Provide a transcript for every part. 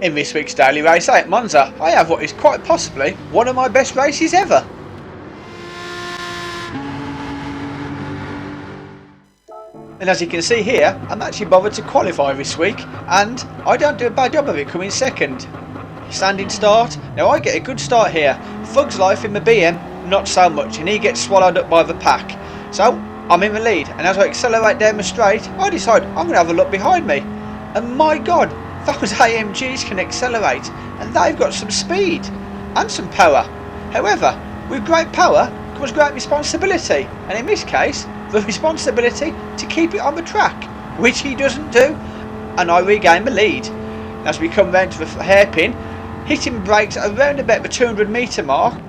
In this week's daily race at Monza, I have what is quite possibly one of my best races ever. And as you can see here, I'm actually bothered to qualify this week, and I don't do a bad job of it coming second. Standing start, now I get a good start here. Thug's Life in the BM, not so much, and he gets swallowed up by the pack. So, I'm in the lead, and as I accelerate down the straight, I decide I'm going to have a look behind me. And my god, those AMGs can accelerate, and they've got some speed and some power. However, with great power comes great responsibility, and in this case, the responsibility to keep it on the track, which he doesn't do, and I regain the lead. As we come round to the hairpin, hitting brakes around about the 200 metre mark.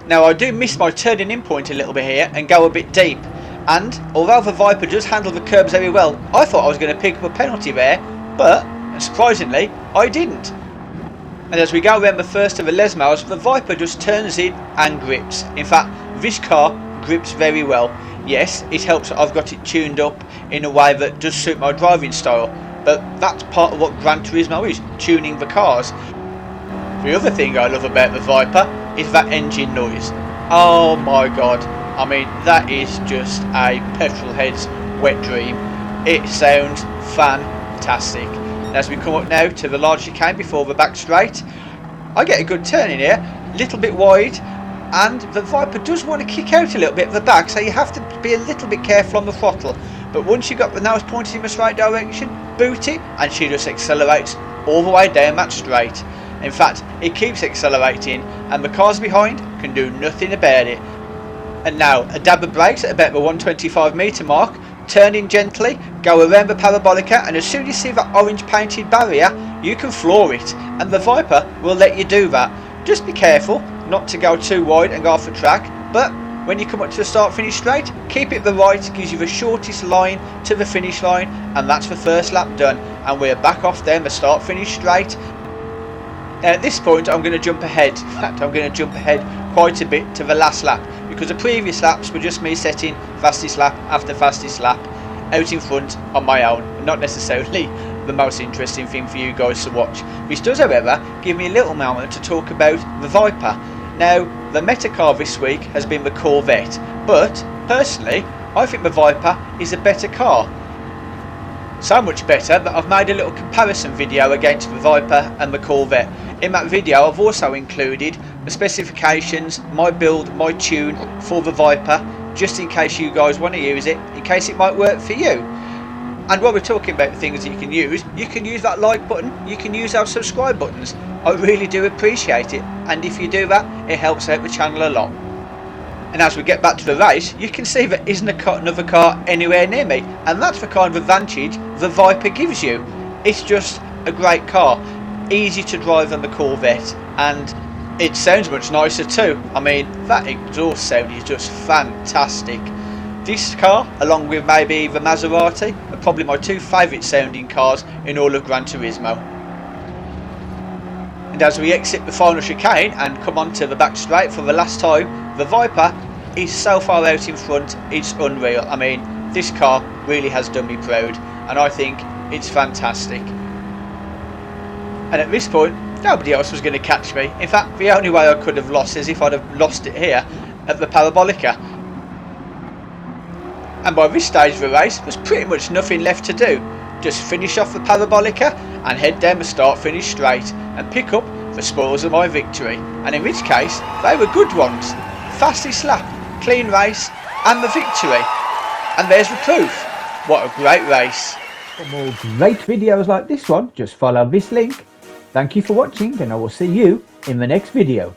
Now I do miss my turning in point a little bit here and go a bit deep, and although the Viper does handle the curbs very well, I thought I was going to pick up a penalty there, but surprisingly I didn't. And as we go around the first of the Les Mills, the Viper just turns in and grips. In fact, this car grips very well. Yes, it helps that I've got it tuned up in a way that does suit my driving style, but that's part of what Gran Turismo is, tuning the cars. The other thing I love about the Viper is that engine noise. Oh my god, I mean that is just a petrol head's wet dream. It sounds fantastic. And as we come up now to the large chicane before the back straight, I get a good turn in here, a little bit wide, and the Viper does want to kick out a little bit at the back, so you have to be a little bit careful on the throttle. But once you've got the nose pointed in the straight direction, boot it, and she just accelerates all the way down that straight. In fact, it keeps accelerating, and the cars behind can do nothing about it. And now, a dab of brakes at about the 125 metre mark, turn in gently, go around the parabolica, and as soon as you see that orange painted barrier, you can floor it, and the Viper will let you do that. Just be careful not to go too wide and go off the track, but when you come up to the start finish straight, keep it the right, gives you the shortest line to the finish line, and that's the first lap done, and we're back off then the start finish straight. Now at this point I'm going to jump ahead. In fact, I'm going to jump ahead quite a bit to the last lap, because the previous laps were just me setting fastest lap after fastest lap out in front on my own, not necessarily the most interesting thing for you guys to watch. This does however give me a little moment to talk about the Viper. Now the meta car this week has been the Corvette, but personally I think the Viper is a better car. So much better that I've made a little comparison video against the Viper and the Corvette. In that video I've also included the specifications, my build, my tune for the Viper, just in case you guys want to use it, in case it might work for you. And while we're talking about the things that you can use that like button, you can use our subscribe buttons. I really do appreciate it, and if you do that, it helps out the channel a lot. And as we get back to the race, you can see there isn't another car anywhere near me, and that's the kind of advantage the Viper gives you. It's just a great car, easy to drive than the Corvette, and it sounds much nicer too. I mean, that exhaust sound is just fantastic. This car, along with maybe the Maserati, are probably my two favourite sounding cars in all of Gran Turismo. And as we exit the final chicane and come onto the back straight for the last time, the Viper is so far out in front, it's unreal. I mean, this car really has done me proud, and I think it's fantastic. And at this point, nobody else was going to catch me. In fact, the only way I could have lost is if I'd have lost it here at the parabolica. And by this stage of the race, there's pretty much nothing left to do. Just finish off the parabolica and head down the start finish straight and pick up the spoils of my victory. And in this case, they were good ones. Fastest lap, clean race, and the victory. And there's the proof. What a great race. For more great videos like this one, just follow this link. Thank you for watching, and I will see you in the next video.